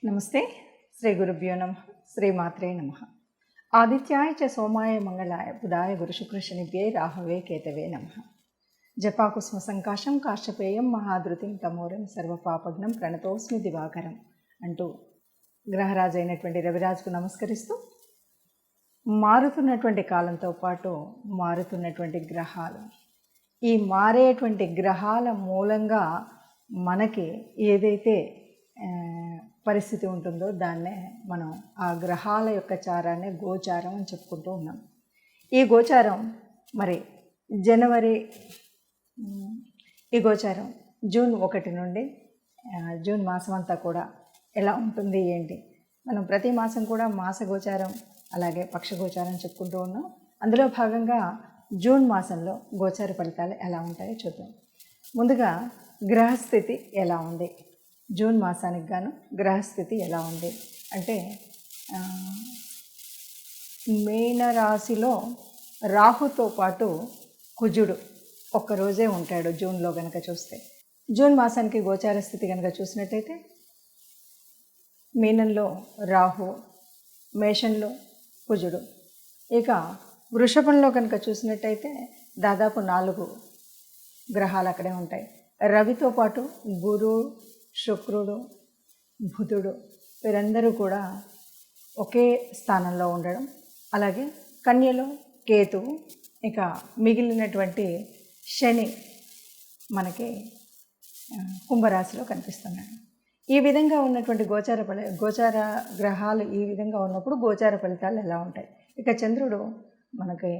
నమస్తే. శ్రీ గురుభ్యో నమ. శ్రీమాత్రే నమ. ఆదిత్యాయ చ సోమాయ మంగళాయ బుధాయ గురుశుక్రశనిభ్యే రాహవే కేతవే నమ. జపాకుస్మ సంకాశం కాశ్యపేయం మహాధృతిం తమోరం సర్వపాపగ్నం ప్రణతోస్మి దివాకరం అంటూ గ్రహరాజు అయినటువంటి రవిరాజుకు నమస్కరిస్తూ, మారుతున్నటువంటి కాలంతో పాటు మారుతున్నటువంటి గ్రహాలు, ఈ మారేటువంటి గ్రహాల మూలంగా మనకి ఏదైతే పరిస్థితి ఉంటుందో దాన్నే మనం ఆ గ్రహాల యొక్క చారాన్ని గోచారం అని చెప్పుకుంటూ ఉన్నాం. ఈ గోచారం మరి ఈ గోచారం జూన్ 1 నుండి జూన్ మాసం అంతా కూడా ఎలా ఉంటుంది ఏంటి, మనం ప్రతి మాసం కూడా మాస గోచారం అలాగే పక్ష గోచారం చెప్పుకుంటూ ఉన్నాం. అందులో భాగంగా జూన్ మాసంలో గోచార ఫలితాలు ఎలా ఉంటాయో చూద్దాం. ముందుగా గ్రహస్థితి ఎలా ఉంది, జూన్ మాసానికి గాను గ్రహస్థితి ఎలా ఉంది అంటే, మీనరాశిలో రాహుతో పాటు కుజుడు ఒక్కరోజే ఉంటాడు జూన్లో కనుక చూస్తే. జూన్ మాసానికి గోచార స్థితి కనుక చూసినట్టయితే మీనంలో రాహు, మేషంలో కుజుడు. ఇక వృషభంలో కనుక చూసినట్టయితే దాదాపు 4 గ్రహాలు అక్కడే ఉంటాయి. రవితో పాటు గురువు, శుక్రుడు, బుధుడు వీరందరూ కూడా ఒకే స్థానంలో ఉండడం, అలాగే కన్యలో కేతువు, ఇక మిగిలినటువంటి శని మనకి కుంభరాశిలో కనిపిస్తున్నాడు. ఈ విధంగా ఉన్నటువంటి గోచార గ్రహాలు ఈ విధంగా ఉన్నప్పుడు గోచార ఫలితాలు ఎలా ఉంటాయి. ఇక చంద్రుడు మనకి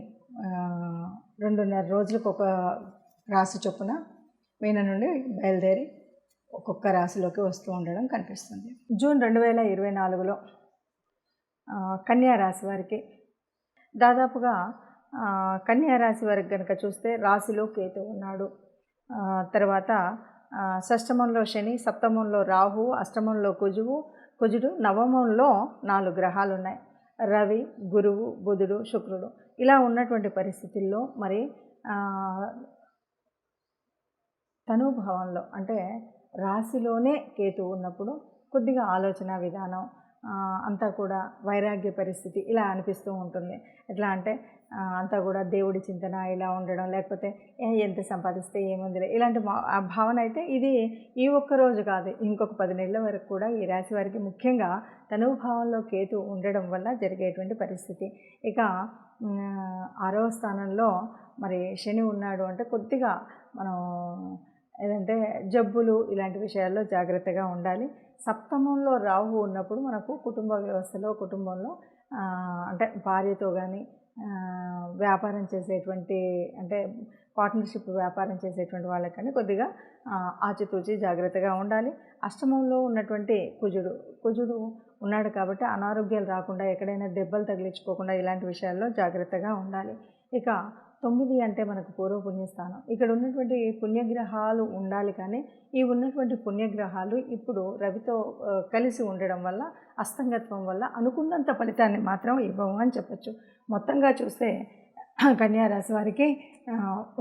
2.5 రోజులకు ఒక రాశి చొప్పున మీన నుండి బయలుదేరి ఒక్కొక్క రాశిలోకి వస్తూ ఉండడం కనిపిస్తుంది. జూన్ 2024లో కన్యా రాశి వారికి దాదాపుగా కన్యా రాశి వారికి కనుక చూస్తే రాశిలో కేతు ఉన్నాడు. తర్వాత షష్టమంలో శని, సప్తమంలో రాహు, అష్టమంలో కుజుడు, నవమంలో 4 గ్రహాలు ఉన్నాయి. రవి, గురువు, బుధుడు, శుక్రుడు. ఇలా ఉన్నటువంటి పరిస్థితుల్లో మరి తనుభావంలో అంటే రాశిలోనే కేతు ఉన్నప్పుడు కొద్దిగా ఆలోచన విధానం అంతా కూడా వైరాగ్య పరిస్థితి ఇలా అనిపిస్తూ ఉంటుంది. ఎట్లా అంటే అంతా కూడా దేవుడి చింతన ఇలా ఉండడం, లేకపోతే ఎంత సంపాదిస్తే ఏముందిలే ఇలాంటి భావన అయితే ఇది ఈ ఒక్కరోజు కాదు, ఇంకొక 10 నెలల వరకు కూడా ఈ రాశి వారికి ముఖ్యంగా తనుభావంలో కేతు ఉండడం వల్ల జరిగేటువంటి పరిస్థితి. ఇక 6వ స్థానంలో మరి శని ఉన్నాడు అంటే కొద్దిగా మనం ఏదంటే జబ్బులు ఇలాంటి విషయాల్లో జాగ్రత్తగా ఉండాలి. సప్తమంలో రాహు ఉన్నప్పుడు మనకు కుటుంబ వ్యవస్థలో కుటుంబంలో అంటే భార్యతో కానీ వ్యాపారం చేసేటువంటి అంటే పార్ట్నర్షిప్ వ్యాపారం చేసేటువంటి వాళ్ళకి కానీ కొద్దిగా ఆచితూచి జాగ్రత్తగా ఉండాలి. అష్టమంలో ఉన్నటువంటి కుజుడు ఉన్నాడు కాబట్టి అనారోగ్యాలు రాకుండా, ఎక్కడైనా దెబ్బలు తగిలించుకోకుండా ఇలాంటి విషయాల్లో జాగ్రత్తగా ఉండాలి. ఇక 9 అంటే మనకు పూర్వపుణ్యస్థానం. ఇక్కడ ఉన్నటువంటి పుణ్యగ్రహాలు ఉండాలి, కానీ ఈ ఉన్నటువంటి పుణ్యగ్రహాలు ఇప్పుడు రవితో కలిసి ఉండడం వల్ల, అస్తంగత్వం వల్ల అనుకున్నంత ఫలితాన్ని మాత్రం ఇవ్వము అని చెప్పచ్చు. మొత్తంగా చూస్తే కన్యా రాశి వారికి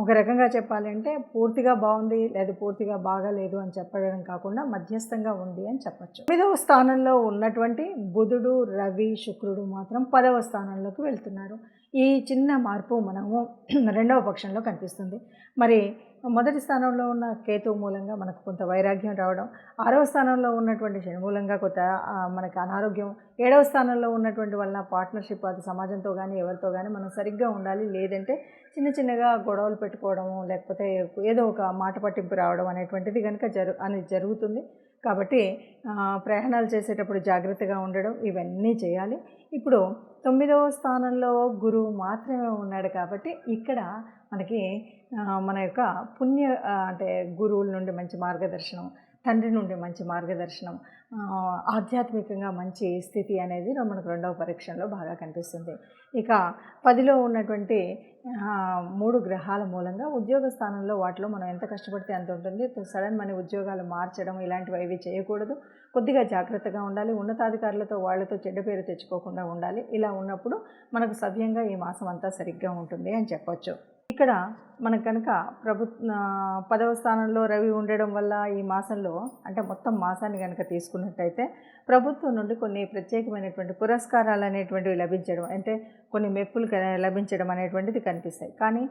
ఒక రకంగా చెప్పాలి అంటే పూర్తిగా బాగుంది లేదా పూర్తిగా బాగాలేదు అని చెప్పడం కాకుండా మధ్యస్థంగా ఉంది అని చెప్పచ్చు. 9వ స్థానంలో ఉన్నటువంటి బుధుడు, రవి, శుక్రుడు మాత్రం 10వ స్థానంలోకి వెళ్తున్నారు. ఈ చిన్న మార్పు మనము 2వ పక్షంలో కనిపిస్తుంది. మరి మొదటి స్థానంలో ఉన్న కేతు మూలంగా మనకు కొంత వైరాగ్యం రావడం, 6వ స్థానంలో ఉన్నటువంటి శని మూలంగా కొంత మనకి అనారోగ్యం, 7వ స్థానంలో ఉన్నటువంటి వలన పార్ట్నర్షిప్, అది సమాజంతో కానీ ఎవరితో కానీ మనం సరిగ్గా ఉండాలి, లేదంటే చిన్నగా గొడవలు పెట్టుకోవడము, లేకపోతే ఏదో ఒక మాట పట్టింపు రావడం అనేటువంటిది కనుక జరుగుతుంది. కాబట్టి ప్రయాణాలు చేసేటప్పుడు జాగ్రత్తగా ఉండడం ఇవన్నీ చేయాలి. ఇప్పుడు 9వ స్థానంలో గురువు మాత్రమే ఉన్నాడు కాబట్టి ఇక్కడ మనకి మన యొక్క అంటే గురువుల నుండి మంచి మార్గదర్శనం, తండ్రి నుండి మంచి మార్గదర్శనం, ఆధ్యాత్మికంగా మంచి స్థితి అనేది మనకు 2వ పరీక్షలో బాగా కనిపిస్తుంది. ఇక 10లో ఉన్నటువంటి 3 గ్రహాల మూలంగా ఉద్యోగ స్థానంలో వాటిలో మనం ఎంత కష్టపడితే అంత ఉంటుంది. సడన్ మన ఉద్యోగాలు మార్చడం ఇలాంటివి ఏవి చేయకూడదు. కొద్దిగా జాగ్రత్తగా ఉండాలి. ఉన్నతాధికారులతో వాళ్ళతో చెడ్డ పేరు తెచ్చుకోకుండా ఉండాలి. ఇలా ఉన్నప్పుడు మనకు సవ్యంగా ఈ మాసం అంతా సరిగ్గా ఉంటుంది అని చెప్పొచ్చు. ఇక్కడ మనకు కనుక 10వ స్థానంలో రవి ఉండడం వల్ల ఈ మాసంలో అంటే మొత్తం మాసాన్ని కనుక తీసుకున్నట్టయితే ప్రభుత్వం నుండి కొన్ని ప్రత్యేకమైనటువంటి పురస్కారాలు అనేటువంటివి లభించడం, అంటే కొన్ని మెప్పులు లభించడం అనేటువంటిది కనిపిస్తాయి. కానీ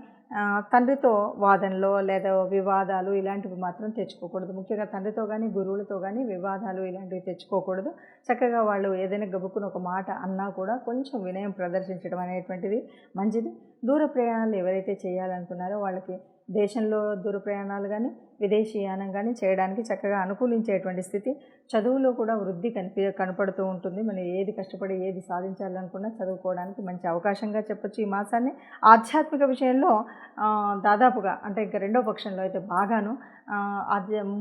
తండ్రితో వాదనలో లేదా వివాదాలు ఇలాంటివి మాత్రం తెచ్చుకోకూడదు. ముఖ్యంగా తండ్రితో కానీ గురువులతో కానీ వివాదాలు ఇలాంటివి తెచ్చుకోకూడదు. చక్కగా వాళ్ళు ఏదైనా గబుక్కుని ఒక మాట అన్నా కూడా కొంచెం వినయం ప్రదర్శించడం అనేటువంటిది మంచిది. దూర ప్రయాణాలు ఎవరైతే చేయాలనుకున్నారో వాళ్ళకి దేశంలో దూర ప్రయాణాలు కానీ విదేశీయానం కానీ చేయడానికి చక్కగా అనుకూలించేటువంటి స్థితి, చదువులో కూడా వృద్ధి కనపడుతూ ఉంటుంది. మనం ఏది కష్టపడి ఏది సాధించాలనుకున్నా చదువుకోవడానికి మంచి అవకాశంగా చెప్పొచ్చు ఈ మాసాన్ని. ఆధ్యాత్మిక విషయంలో దాదాపుగా అంటే ఇంకా రెండో పక్షంలో అయితే బాగాను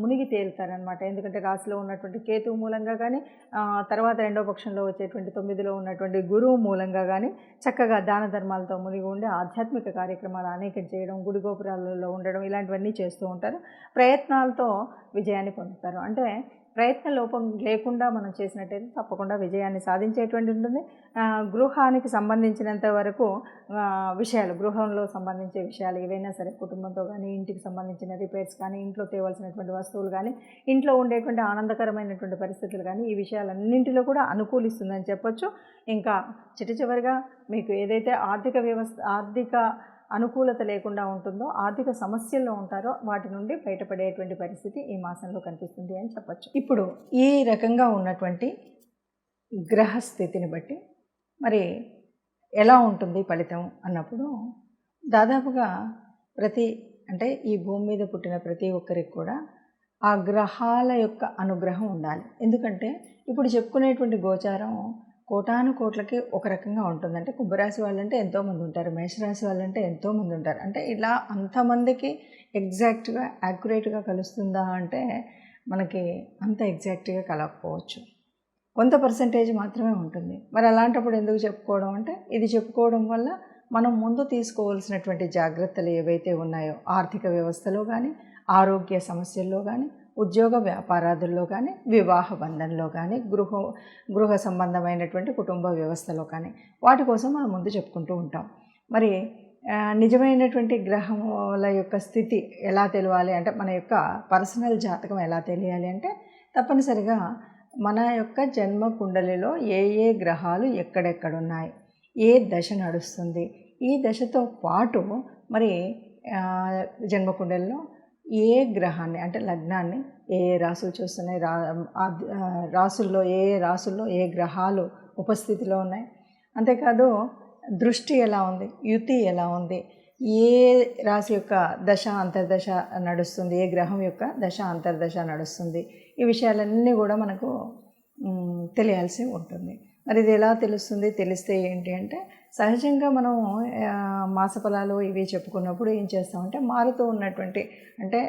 మునిగి తేలుతారనమాట. ఎందుకంటే రాశిలో ఉన్నటువంటి కేతువు మూలంగా కానీ తర్వాత రెండో పక్షంలో వచ్చేటువంటి 9లో ఉన్నటువంటి గురువు మూలంగా కానీ చక్కగా దాన ధర్మాలతో మునిగి ఉండి ఆధ్యాత్మిక కార్యక్రమాలు అనేకం చేయడం, గుడి గోపురాలలో ఉండడం ఇలాంటివన్నీ చేస్తూ ఉంటారు. ప్రయత్నాలతో విజయాన్ని పొందుతారు. అంటే ప్రయత్న లోపం లేకుండా మనం చేసినట్టయితే తప్పకుండా విజయాన్ని సాధించేటువంటి ఉంటుంది. గృహానికి సంబంధించినంత వరకు విషయాలు, గృహంలో సంబంధించే విషయాలు ఏవైనా సరే, కుటుంబంతో కానీ ఇంటికి సంబంధించిన రిపేర్స్ కానీ, ఇంట్లో తేవాల్సినటువంటి వస్తువులు కానీ, ఇంట్లో ఉండేటువంటి ఆనందకరమైనటువంటి పరిస్థితులు కానీ ఈ విషయాలన్నింటిలో కూడా అనుకూలిస్తుందని చెప్పొచ్చు. ఇంకా చివరిగా మీకు ఏదైతే ఆర్థిక అనుకూలత లేకుండా ఉంటుందో, ఆర్థిక సమస్యల్లో ఉంటారో వాటి నుండి బయటపడేటువంటి పరిస్థితి ఈ మాసంలో కనిపిస్తుంది అని చెప్పచ్చు. ఇప్పుడు ఈ రకంగా ఉన్నటువంటి గ్రహస్థితిని బట్టి మరి ఎలా ఉంటుంది ఫలితం అన్నప్పుడు దాదాపుగా అంటే ఈ భూమి మీద పుట్టిన ప్రతి ఒక్కరికి కూడా ఆ గ్రహాల యొక్క అనుగ్రహం ఉండాలి. ఎందుకంటే ఇప్పుడు చెప్పుకునేటువంటి గోచారం కోటాను కోట్లకి ఒక రకంగా ఉంటుంది. అంటే కుంభరాశి వాళ్ళంటే ఎంతోమంది ఉంటారు, మేషరాశి వాళ్ళంటే ఎంతోమంది ఉంటారు. అంటే ఇలా అంతమందికి ఎగ్జాక్ట్గా యాక్యురేట్గా కలుస్తుందా అంటే మనకి అంత ఎగ్జాక్ట్గా కలగకపోవచ్చు, కొంత పర్సెంటేజ్ మాత్రమే ఉంటుంది. మరి అలాంటప్పుడు ఎందుకు చెప్పుకోవడం అంటే ఇది చెప్పుకోవడం వల్ల మనం ముందు తీసుకోవాల్సినటువంటి జాగ్రత్తలు ఏవైతే ఉన్నాయో ఆర్థిక వ్యవస్థలో కానీ, ఆరోగ్య సమస్యల్లో కానీ, ఉద్యోగ వ్యాపారాదుల్లో కానీ, వివాహ బంధంలో కానీ, గృహ సంబంధమైనటువంటి కుటుంబ వ్యవస్థలో కానీ వాటి కోసం మనం ముందు చెప్పుకుంటూ ఉంటాం. మరి నిజమైనటువంటి గ్రహముల యొక్క స్థితి ఎలా తెలియాలి అంటే, మన యొక్క పర్సనల్ జాతకం ఎలా తెలియాలి అంటే తప్పనిసరిగా మన యొక్క జన్మ కుండలిలో ఏ గ్రహాలు ఎక్కడెక్కడున్నాయి, ఏ దశ నడుస్తుంది, ఈ దశతో పాటు మరి జన్మకుండలిలో ఏ గ్రహాన్ని అంటే లగ్నాన్ని ఏ రాసులు చూస్తున్నాయి, రాసుల్లో రాసుల్లో ఏ గ్రహాలు ఉపస్థితిలో ఉన్నాయి, అంతేకాదు దృష్టి ఎలా ఉంది, యుతి ఎలా ఉంది, ఏ రాశి యొక్క దశ అంతర్దశ నడుస్తుంది, ఏ గ్రహం యొక్క దశ అంతర్దశ నడుస్తుంది, ఈ విషయాలన్నీ కూడా మనకు తెలియాల్సి ఉంటుంది. మరి ఇది ఎలా తెలుస్తుంది, తెలిస్తే ఏంటి అంటే సహజంగా మనం మాసఫలాలు ఇవి చెప్పుకున్నప్పుడు ఏం చేస్తామంటే మారుతూ ఉన్నటువంటి అంటే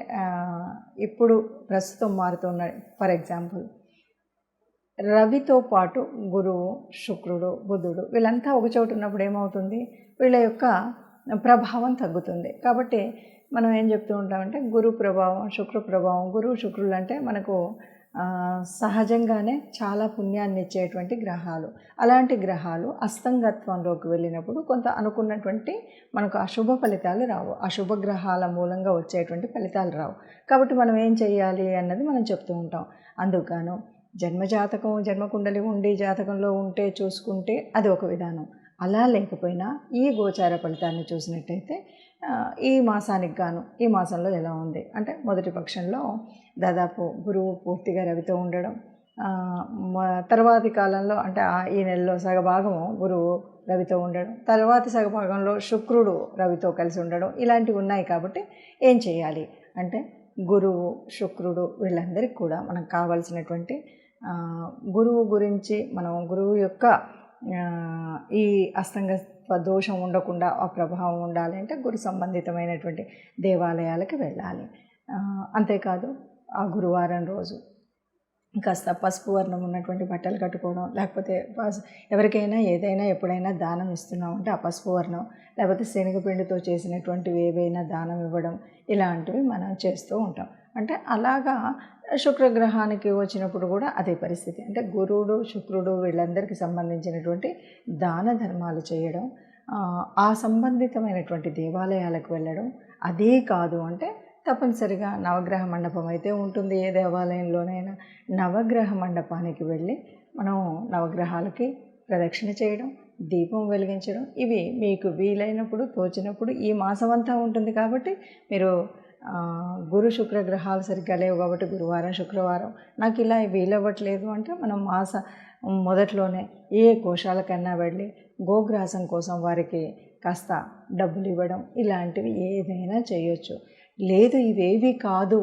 ఇప్పుడు ప్రస్తుతం మారుతూ ఉన్న ఫర్ ఎగ్జాంపుల్ రవితో పాటు గురువు, శుక్రుడు, బుధుడు వీళ్ళంతా ఒకచోట ఉన్నప్పుడు ఏమవుతుంది, వీళ్ళ యొక్క ప్రభావం తగ్గుతుంది. కాబట్టి మనం ఏం చెప్తూ ఉంటామంటే గురు ప్రభావం, శుక్ర ప్రభావం. గురువు శుక్రులు అంటే మనకు సహజంగానే చాలా పుణ్యాన్ని ఇచ్చేటువంటి గ్రహాలు. అలాంటి గ్రహాలు అస్తంగత్వంలోకి వెళ్ళినప్పుడు కొంత అనుకున్నటువంటి మనకు అశుభ ఫలితాలు రావు, అశుభ గ్రహాల మూలంగా వచ్చేటువంటి ఫలితాలు రావు. కాబట్టి మనం ఏం చేయాలి అన్నది మనం చెప్తూ ఉంటాం. అందుకను జన్మజాతకం, జన్మకుండలి ఉండి జాతకంలో ఉంటే చూసుకుంటే అది ఒక విధానం. అలా లేకపోయినా ఈ గోచార ఫలితాన్ని చూసినట్టయితే ఈ మాసానికి గాను ఈ మాసంలో ఎలా ఉంది అంటే మొదటి పక్షంలో దాదాపు గురువు పూర్తిగా రవితో ఉండడం, తర్వాతి కాలంలో అంటే ఈ నెలలో సగభాగం గురువు రవితో ఉండడం, తర్వాతి సగభాగంలో శుక్రుడు రవితో కలిసి ఉండడం ఇలాంటివి ఉన్నాయి. కాబట్టి ఏం చేయాలి అంటే గురువు, శుక్రుడు వీళ్ళందరికీ కూడా మనకు కావాల్సినటువంటి గురువు గురించి మనం గురువు యొక్క ఈ అస్తంగత్వ దోషం ఉండకుండా ఆ ప్రభావం ఉండాలి అంటే గురు సంబంధితమైనటువంటి దేవాలయాలకు వెళ్ళాలి. అంతేకాదు ఆ గురువారం రోజు కాస్త పసుపు వర్ణం ఉన్నటువంటి బట్టలు కట్టుకోవడం, లేకపోతే ఎవరికైనా ఏదైనా ఎప్పుడైనా దానం ఇస్తున్నామంటే ఆ పసుపు వర్ణం, లేకపోతే శనగపిండితో చేసినటువంటివి ఏవైనా దానం ఇవ్వడం ఇలాంటివి మనం చేస్తూ ఉంటాం. అంటే అలాగా శుక్రగ్రహానికి వచ్చినప్పుడు కూడా అదే పరిస్థితి. అంటే గురువుడు, శుక్రుడు వీళ్ళందరికీ సంబంధించినటువంటి దాన ధర్మాలు చేయడం, ఆ సంబంధితమైనటువంటి దేవాలయాలకు వెళ్ళడం, అదే కాదు అంటే తప్పనిసరిగా నవగ్రహ మండపం అయితే ఉంటుంది ఏ దేవాలయంలోనైనా. నవగ్రహ మండపానికి వెళ్ళి మనం నవగ్రహాలకి ప్రదక్షిణ చేయడం, దీపం వెలిగించడం, ఇవి మీకు వీలైనప్పుడు తోచినప్పుడు ఈ మాసం అంతా ఉంటుంది కాబట్టి మీరు గురు శుక్ర గ్రహాలు సరిగ్గా లేవు కాబట్టి గురువారం శుక్రవారం నాకు ఇలా వీలవ్వట్లేదు అంటే మనం మొదట్లోనే ఏ కోశాలకన్నా వెళ్ళి గోగ్రాసం కోసం వారికి కాస్త డబ్బులు ఇవ్వడం ఇలాంటివి ఏదైనా చేయొచ్చు. లేదు ఇవేవి కాదు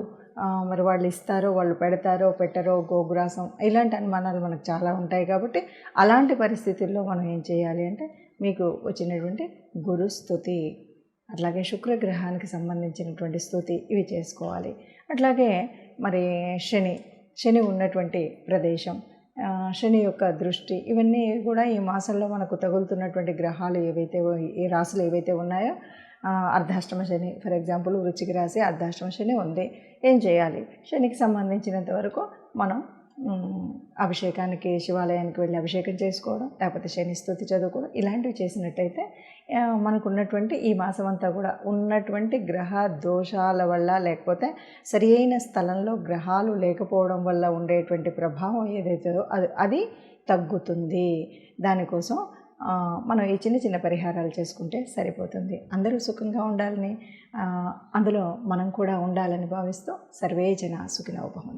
మరి వాళ్ళు ఇస్తారో వాళ్ళు పెడతారో పెట్టరో గోగ్రాసం ఇలాంటి అనుమానాలు మనకు చాలా ఉంటాయి కాబట్టి అలాంటి పరిస్థితుల్లో మనం ఏం చేయాలి అంటే మీకు వచ్చినటువంటి గురు స్తుతి అట్లాగే శుక్రగ్రహానికి సంబంధించినటువంటి స్తుతి ఇవి చేసుకోవాలి. అట్లాగే మరి శని ఉన్నటువంటి ప్రదేశం, శని యొక్క దృష్టి ఇవన్నీ కూడా ఈ మాసంలో మనకు తగులుతున్నటువంటి గ్రహాలు ఈ రాశులు ఏవైతే ఉన్నాయో అర్ధాష్టమ శని ఫర్ ఎగ్జాంపుల్ వృశ్చిక రాశి అర్ధాష్టమ శని ఉంది. ఏం చేయాలి? శనికి సంబంధించినంత వరకు మనం అభిషేకానికి శివాలయానికి వెళ్ళి అభిషేకం చేసుకోవడం, లేకపోతే శని స్తుతి చదువుకోవడం ఇలాంటివి చేసినట్టయితే మనకు ఉన్నటువంటి ఈ మాసం అంతా కూడా ఉన్నటువంటి గ్రహ దోషాల వల్ల లేకపోతే సరి అయిన స్థలంలో గ్రహాలు లేకపోవడం వల్ల ఉండేటువంటి ప్రభావం ఏదైతే అది తగ్గుతుంది. దానికోసం మనం ఈ చిన్న చిన్న పరిహారాలు చేసుకుంటే సరిపోతుంది. అందరూ సుఖంగా ఉండాలని అందులో మనం కూడా ఉండాలని భావిస్తూ సర్వే జన సుఖినో భవంతు.